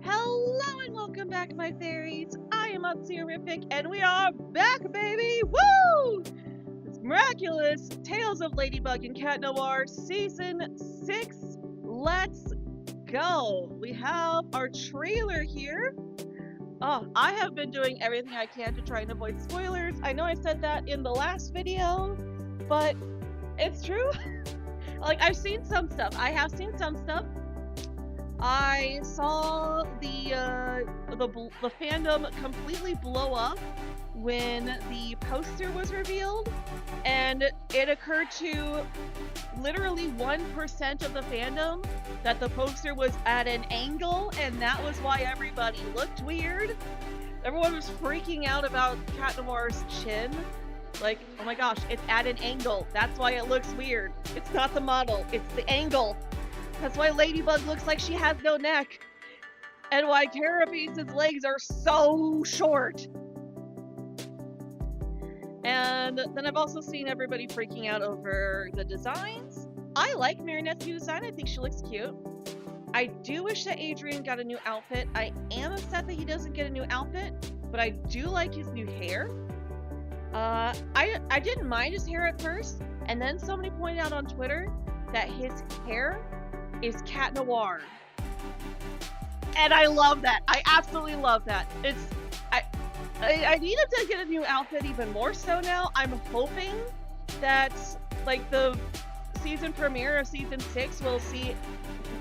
Hello and welcome back, my fairies. I am Utserific, and we are back, baby! Woo! It's Miraculous Tales of Ladybug and Cat Noir Season 6. Let's go! We have our trailer here. Oh, I have been doing everything I can to try and avoid spoilers. I know I said that in the last video, but it's true. Like, I've seen some stuff. I have seen some stuff. I saw the fandom completely blow up when the poster was revealed, and it occurred to literally 1% of the fandom that the poster was at an angle, and that was why everybody looked weird. Everyone was freaking out about Cat Noir's chin. Like, oh my gosh, it's at an angle. That's why it looks weird. It's not the model, it's the angle. That's why Ladybug looks like she has no neck. And why Carapace's legs are so short. And then I've also seen everybody freaking out over the designs. I like Marinette's new design. I think she looks cute. I do wish that Adrien got a new outfit. I am upset that he doesn't get a new outfit, but I do like his new hair. I didn't mind his hair at first, and then somebody pointed out on Twitter that his hair is Cat Noir. And I love that. I absolutely love that. I need him to get a new outfit even more so now. I'm hoping that, like, the season premiere of season 6 will see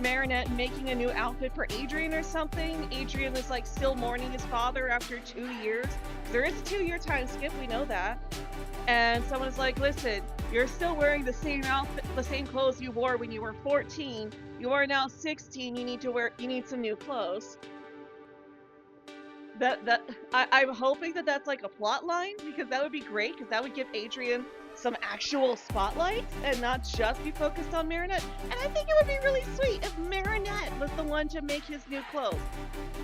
Marinette making a new outfit for Adrien or something. Adrien is, like, still mourning his father after 2 years. There is a 2-year time skip, we know that. And someone's like, listen, you're still wearing the same outfit, the same clothes you wore when you were 14. You are now 16. You need some new clothes. I'm hoping that that's like a plot line, because that would be great, because that would give Adrien some actual spotlight and not just be focused on Marinette. And I think it would be really sweet if Marinette was the one to make his new clothes.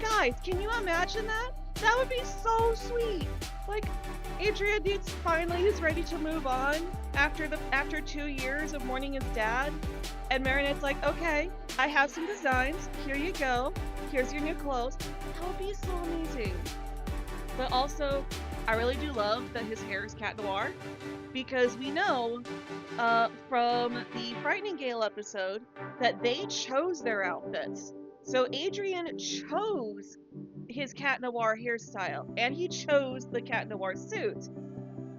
Guys, can you imagine that? That would be so sweet. Like, Adrien he's ready to move on after 2 years of mourning his dad. And Marinette's like, okay, I have some designs. Here you go. Here's your new clothes. That would be so amazing. But also, I really do love that his hair is Cat Noir, because we know from the Frightening Gale episode that they chose their outfits. So Adrien chose his Cat Noir hairstyle, and he chose the Cat Noir suit.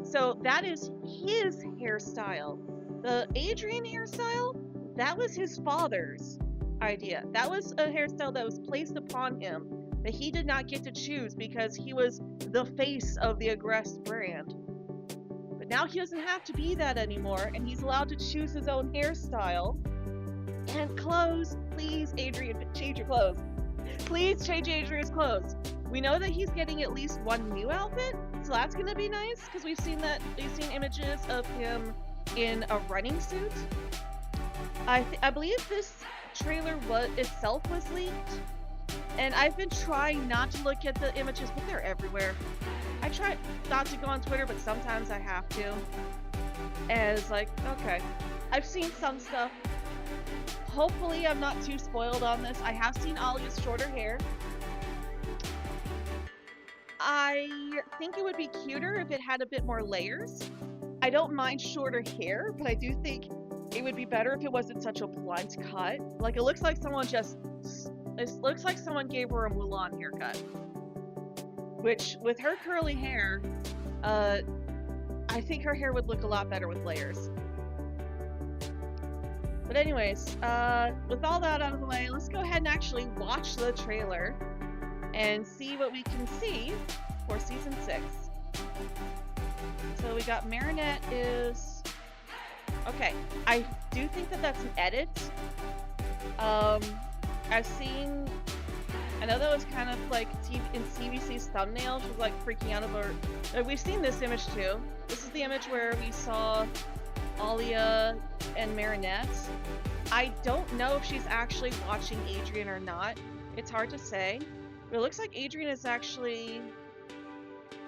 So that is his hairstyle. The Adrien hairstyle, that was his father's idea. That was a hairstyle that was placed upon him that he did not get to choose because he was the face of the Aggressed brand. But now he doesn't have to be that anymore, and he's allowed to choose his own hairstyle. And clothes, please, Adrien, change your clothes. Please change Adrien's clothes. We know that he's getting at least one new outfit, so that's gonna be nice, because we've seen images of him in a running suit. I believe this trailer itself was leaked, and I've been trying not to look at the images, but they're everywhere. I try not to go on Twitter, but sometimes I have to. And it's like, okay, I've seen some stuff. Hopefully I'm not too spoiled on this. I have seen Alia's shorter hair. I think it would be cuter if it had a bit more layers. I don't mind shorter hair, but I do think it would be better if it wasn't such a blunt cut. Like, it looks like someone gave her a Mulan haircut. Which, with her curly hair, I think her hair would look a lot better with layers. But anyways, with all that out of the way, let's go ahead and actually watch the trailer and see what we can see for season 6. So we got Marinette is... Okay, I do think that that's an edit. I've seen... I know that was kind of like in CBC's thumbnail, she was like freaking out over... We've seen this image too. This is the image where we saw Alia and Marinette. I don't know if she's actually watching Adrien or not. It's hard to say. But it looks like Adrien is actually...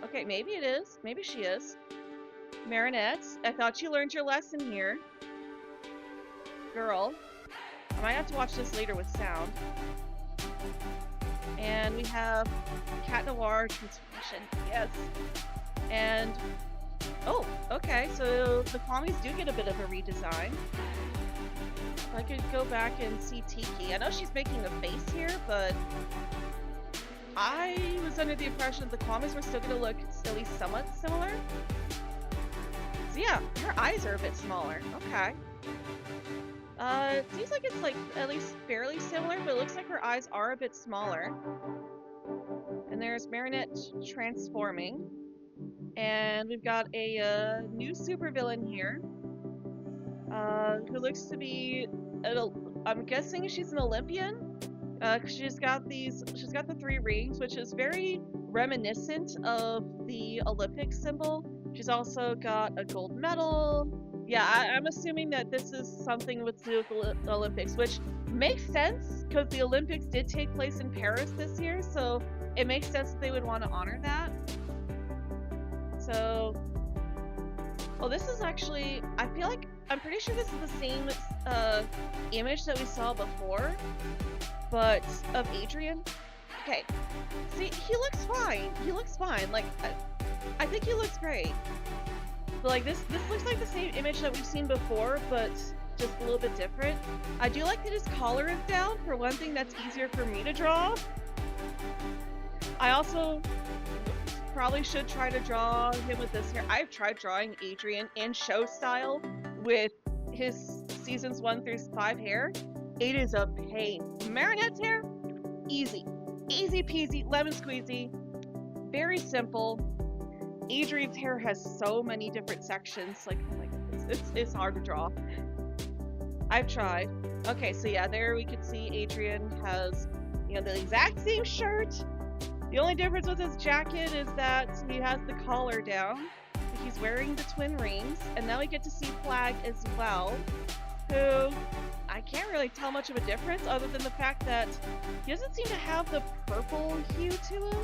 Okay, maybe it is. Maybe she is. Marinette, I thought you learned your lesson here. Girl. I might have to watch this later with sound. And we have Cat Noir transformation. Yes. And oh, okay. So the Kwami's do get a bit of a redesign. I could go back and see Tiki. I know she's making a face here, but I was under the impression that the Kwamis were still going to look at least somewhat similar. So yeah, her eyes are a bit smaller. Okay. It seems like it's like at least fairly similar, but it looks like her eyes are a bit smaller. And there's Marinette transforming. And we've got a new supervillain here. Who looks to be, I'm guessing she's an Olympian. She's got the 3 rings, which is very reminiscent of the Olympic symbol. She's also got a gold medal. Yeah, I'm assuming that this is something with to do with the Olympics, which makes sense because the Olympics did take place in Paris this year, so it makes sense that they would want to honor that. So, well, this is actually, I feel like, I'm pretty sure this is the same image that we saw before, but of Adrian. Okay, see, he looks fine. He looks fine. Like, I think he looks great. But like this looks like the same image that we've seen before, but just a little bit different. I do like that his collar is down. For one thing, that's easier for me to draw. I also probably should try to draw him with this hair. I've tried drawing Adrian in show style with his seasons 1 through 5 hair. It is a pain. Marinette's hair, easy. Easy peasy, lemon squeezy. Very simple. Adrian's hair has so many different sections. Like, oh my goodness, it's hard to draw. I've tried. Okay, so yeah, there we can see Adrian has, you know, the exact same shirt. The only difference with his jacket is that he has the collar down. He's wearing the twin rings, and now we get to see Flag as well, who I can't really tell much of a difference other than the fact that he doesn't seem to have the purple hue to him.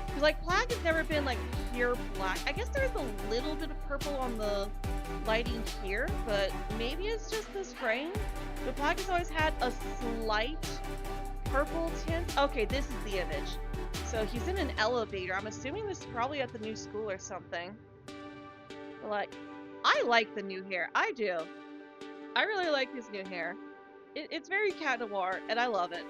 Because like Flag has never been like pure black. I guess there's a little bit of purple on the lighting here, but maybe it's just this frame. But Flag has always had a slight purple tint. Okay, this is the image. So he's in an elevator. I'm assuming this is probably at the new school or something. But like, I like the new hair. I do. I really like his new hair. It's very Cat Noir, and I love it.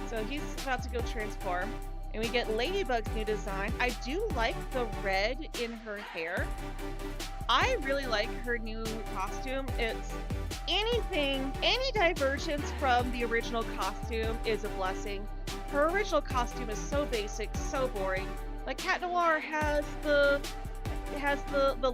So he's about to go transform. And we get Ladybug's new design. I do like the red in her hair. I really like her new costume. It's anything, any divergence from the original costume is a blessing. Her original costume is so basic, so boring. Like Cat Noir has the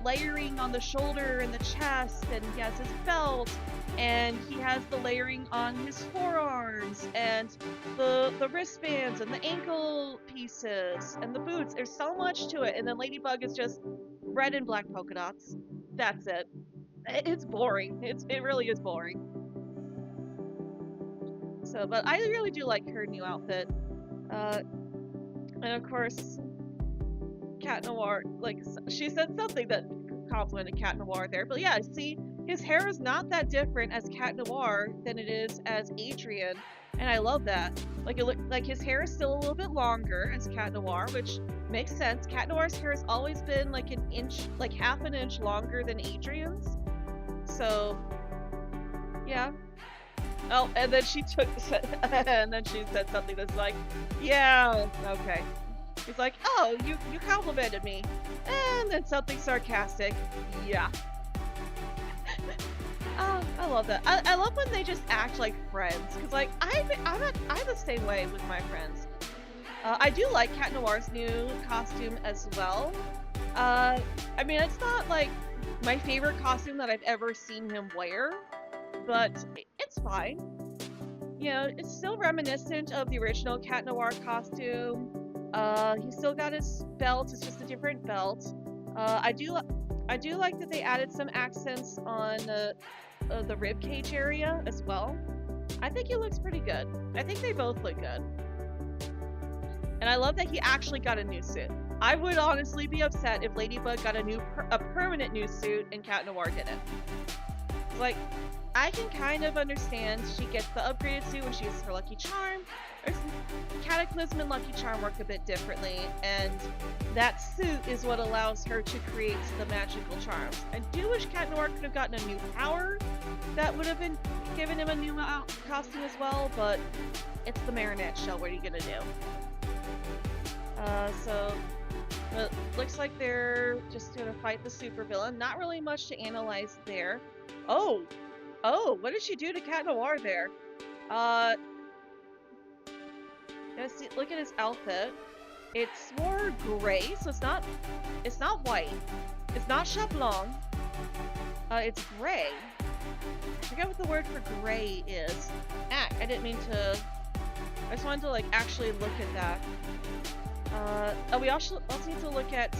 layering on the shoulder and the chest, and he has his belt, and he has the layering on his forearms, and the wristbands, and the ankle pieces, and the boots. There's so much to it, and then Ladybug is just red and black polka dots. That's it. It's boring. It really is boring. So, but I really do like her new outfit. And of course, Cat Noir, like, she said something that complimented Cat Noir there. But yeah, see, his hair is not that different as Cat Noir than it is as Adrian. And I love that. Like, like his hair is still a little bit longer as Cat Noir, which makes sense. Cat Noir's hair has always been like an inch, like half an inch longer than Adrian's. So, yeah. Oh, and then she and then she said something that's like, yeah, okay. He's like, oh, you complimented me. And then something sarcastic. Yeah. Oh, I love that. I love when they just act like friends. Because, like, I'm the same way with my friends. I do like Cat Noir's new costume as well. I mean, it's not, like, my favorite costume that I've ever seen him wear. But it's fine. You know, it's still reminiscent of the original Cat Noir costume. He's still got his belt. It's just a different belt. I do like that they added some accents on the rib cage area as well. I think he looks pretty good. I think they both look good. And I love that he actually got a new suit. I would honestly be upset if Ladybug got a permanent new suit and Cat Noir didn't. Like, I can kind of understand she gets the upgraded suit when she uses her Lucky Charm. Cataclysm and Lucky Charm work a bit differently, and that suit is what allows her to create the magical charms. I do wish Cat Noir could have gotten a new power that would have been given him a new costume as well, but it's the Marinette show. What are you gonna do? So it looks like they're just gonna fight the supervillain. Not really much to analyze there. Oh, what did she do to Cat Noir there? See, look at his outfit. It's more gray, so it's not white. It's not Chablon. It's gray. I forget what the word for gray is. Ah, I didn't mean to. I just wanted to like actually look at that. Oh, we also need to look at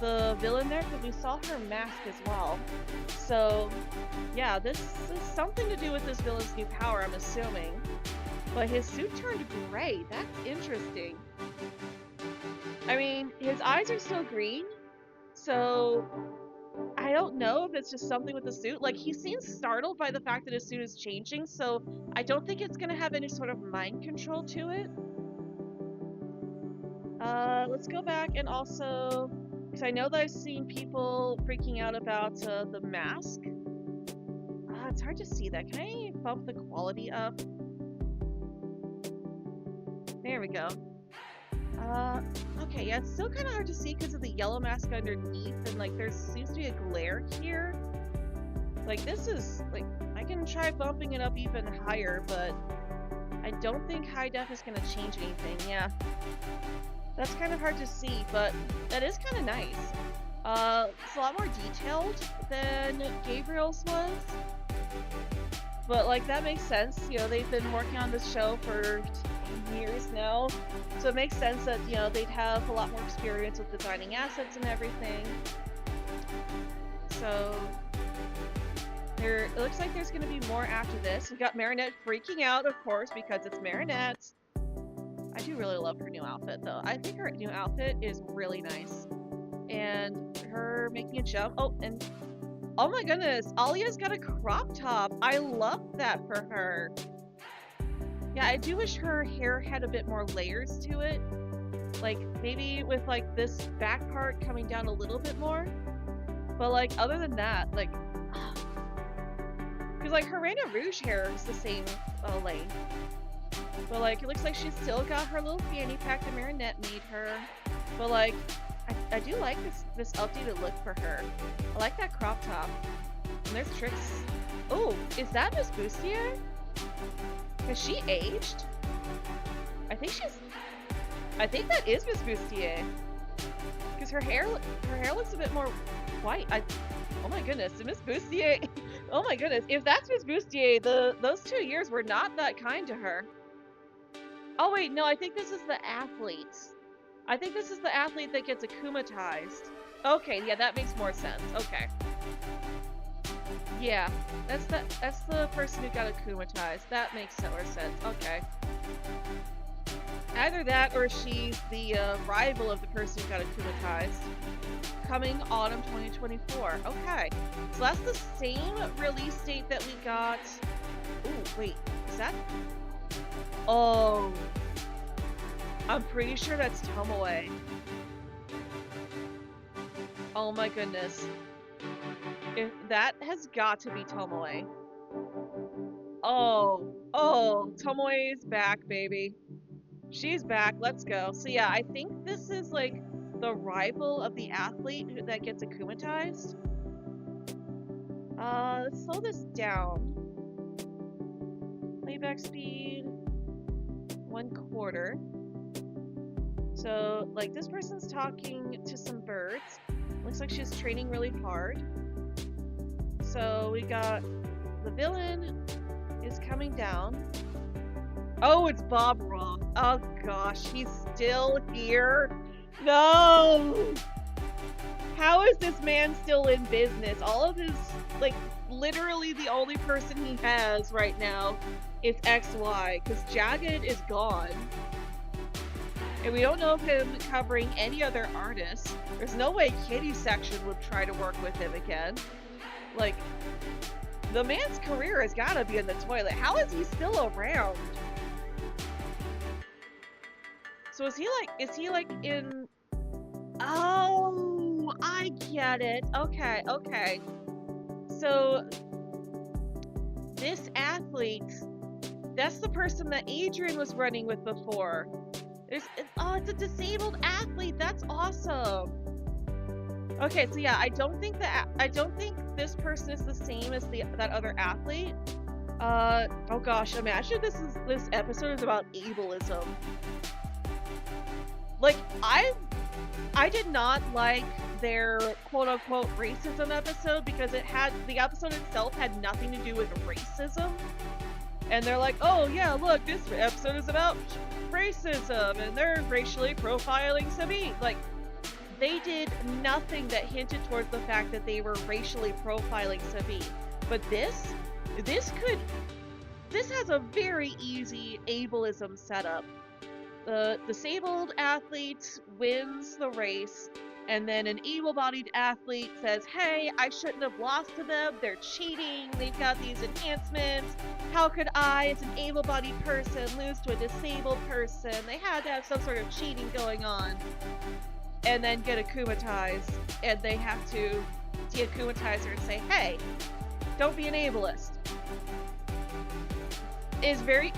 the villain there because we saw her mask as well. So, yeah, this is something to do with this villain's new power, I'm assuming. But his suit turned gray. That's interesting. I mean, his eyes are still green, so I don't know if it's just something with the suit. Like, he seems startled by the fact that his suit is changing, so I don't think it's going to have any sort of mind control to it. Let's go back and also, because I know that I've seen people freaking out about the mask. It's hard to see that. Can I bump the quality up? There we go. Okay, yeah, it's still kind of hard to see because of the yellow mask underneath, and like there seems to be a glare here. Like this is, like, I can try bumping it up even higher, but I don't think high def is going to change anything. Yeah, that's kind of hard to see, but that is kind of nice. It's a lot more detailed than Gabriel's was. But like that makes sense, you know, they've been working on this show for years now, so it makes sense that, you know, they'd have a lot more experience with designing assets and everything. So it looks like there's going to be more after this. We got Marinette freaking out, of course, because it's Marinette. I do really love her new outfit, though. I think her new outfit is really nice, and her making a jump. Oh, and oh my goodness, Alia's got a crop top. I love that for her. Yeah, I do wish her hair had a bit more layers to it. Like, maybe with, like, this back part coming down a little bit more. But, like, other than that, like... Because, like, her Reina Rouge hair is the same length. But, like, it looks like she's still got her little fanny pack that Marinette made her. But, like, I do like this updated look for her. I like that crop top. And there's Trix. Oh, is that Miss Bustier? Has she aged? I think that is Miss Bustier. Because her hair looks a bit more white. Oh my goodness, Miss Bustier. Oh my goodness, if that's Miss Bustier, those 2 years were not that kind to her. Oh wait, no, I think this is the athlete. I think this is the athlete that gets akumatized. Okay, yeah, that makes more sense. Okay. Yeah, that's the person who got akumatized. That makes more sense. Okay. Either that or she's the rival of the person who got akumatized. Coming autumn 2024. Okay. So that's the same release date that we got. Ooh, wait. Is that? Oh. I'm pretty sure that's Tomoe. Oh my goodness. That has got to be Tomoe. Oh, Tomoe is back, baby. She's back. Let's go. So yeah, I think this is like the rival of the athlete that gets akumatized. Let's slow this down. Playback speed 1/4. So like this person's talking to some birds. Looks like she's training really hard. So we got the villain is coming down. Oh, it's Bob Ross. Oh gosh, he's still here. No! How is this man still in business? All of his, like, literally the only person he has right now is XY, because Jagged is gone. And we don't know of him covering any other artists. There's no way Kitty Section would try to work with him again. Like, The man's career has got to be in the toilet. How is he still around? So is he like in... Oh, I get it. Okay, okay. So this athlete, that's the person that Adrian was running with before. It's a disabled athlete. That's awesome. Okay, so yeah, I don't think this person is the same as that other athlete. Oh gosh, imagine this episode is about ableism. Like, I did not like their quote-unquote racism episode because the episode itself had nothing to do with racism. And they're like, oh yeah, look, this episode is about racism, and they're racially profiling Sabine. Like, they did nothing that hinted towards the fact that they were racially profiling Sabine. But this has a very easy ableism setup. The disabled athlete wins the race, and then an able-bodied athlete says, hey, I shouldn't have lost to them, they're cheating, they've got these enhancements, how could I, as an able-bodied person, lose to a disabled person? They had to have some sort of cheating going on. And then get akumatized, and they have to de-akumatize her and say, hey, don't be an ableist. Is very...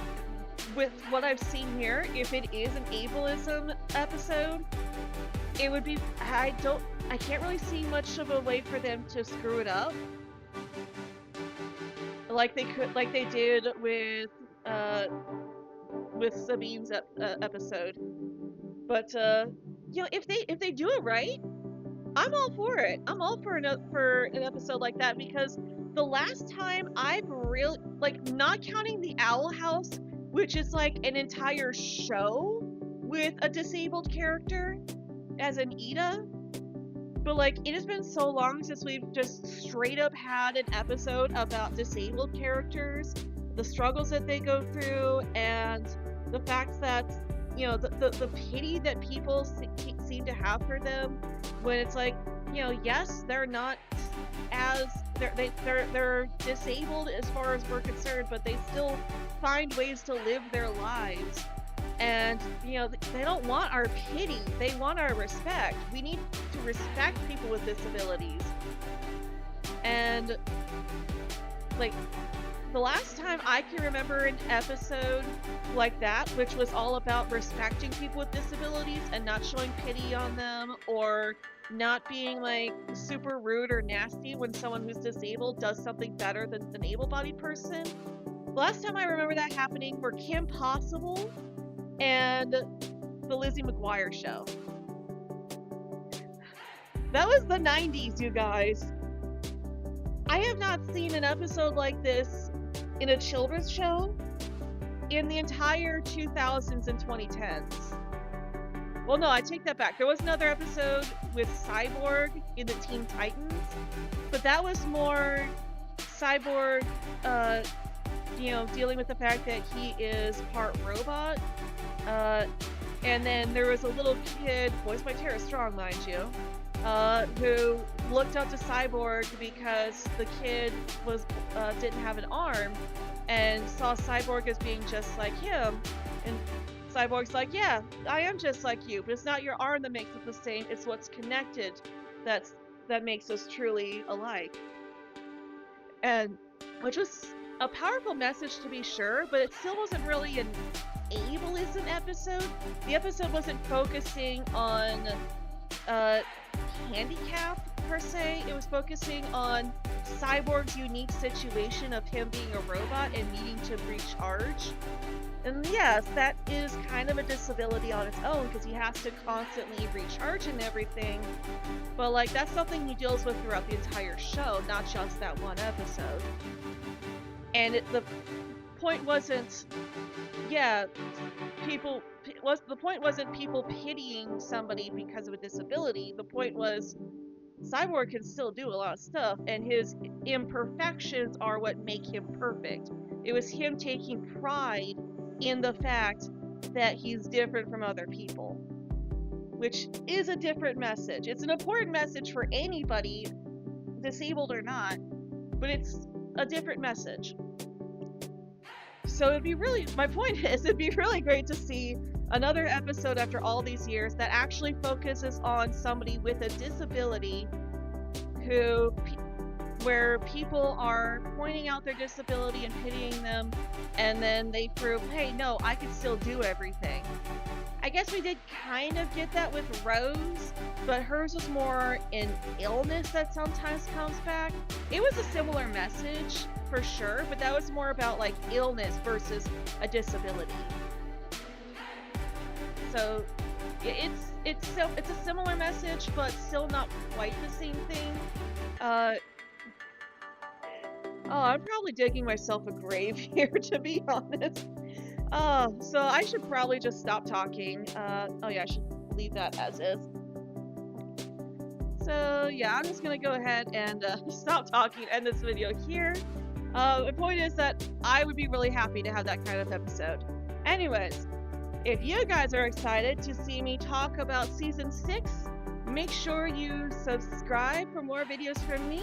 With what I've seen here, if it is an ableism episode, it would be... I can't really see much of a way for them to screw it up. Like they did with Sabine's episode. But you know, if they do it right, I'm all for it. I'm all for an episode like that, because the last time I've really, like, not counting the Owl House, which is like an entire show with a disabled character as an Ida, but like, it has been so long since we've just straight up had an episode about disabled characters, the struggles that they go through, and the fact that, you know, the pity that people seem to have for them, when it's like, you know, yes, they're not as they're disabled as far as we're concerned, but they still find ways to live their lives. And, you know, they don't want our pity, they want our respect. We need to respect people with disabilities. And like, the last time I can remember an episode like that, which was all about respecting people with disabilities and not showing pity on them, or not being like super rude or nasty when someone who's disabled does something better than an able-bodied person. The last time I remember that happening were Kim Possible and the Lizzie McGuire show. That was the 90s, you guys. I have not seen an episode like this in a children's show in the entire 2000s and 2010s. Well, no, I take that back. There was another episode with Cyborg in the Teen Titans, but that was more Cyborg, you know, dealing with the fact that he is part robot. And then there was a little kid, voiced by Tara Strong, mind you, who looked up to Cyborg because the kid didn't have an arm, and saw Cyborg as being just like him. And Cyborg's like, yeah, I am just like you, but it's not your arm that makes us the same, it's what's connected that makes us truly alike. And which was a powerful message, to be sure, but it still wasn't really an ableism episode. The episode wasn't focusing on handicap per se. It was focusing on Cyborg's unique situation of him being a robot and needing to recharge. And yes, that is kind of a disability on its own, because he has to constantly recharge and everything. But like, that's something he deals with throughout the entire show, not just that one episode. And the point wasn't, yeah, the point wasn't people pitying somebody because of a disability. The point was, Cyborg can still do a lot of stuff, and his imperfections are what make him perfect. It was him taking pride in the fact that he's different from other people, which is a different message. It's an important message for anybody, disabled or not, but it's a different message. So it'd be really, my point is, it'd be really great to see another episode after all these years that actually focuses on somebody with a disability who, where people are pointing out their disability and pitying them, and then they prove, hey, no, I can still do everything. I guess we did kind of get that with Rose, but hers was more an illness that sometimes comes back. It was a similar message for sure, but that was more about like illness versus a disability. So it's a similar message, but still not quite the same thing. Oh, I'm probably digging myself a grave here, to be honest. So I should probably just stop talking. Oh yeah, I should leave that as is. So yeah, I'm just gonna go ahead and stop talking and end this video here. The point is that I would be really happy to have that kind of episode. Anyways, if you guys are excited to see me talk about Season 6, make sure you subscribe for more videos from me,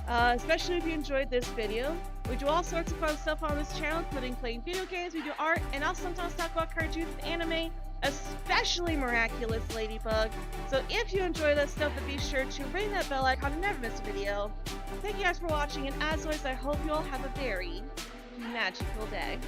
especially if you enjoyed this video. We do all sorts of fun stuff on this channel, including playing video games, we do art, and I'll sometimes talk about cartoons and anime, especially Miraculous Ladybug. So if you enjoy that stuff, then be sure to ring that bell icon and never miss a video. Thank you guys for watching, and as always, I hope you all have a very magical day.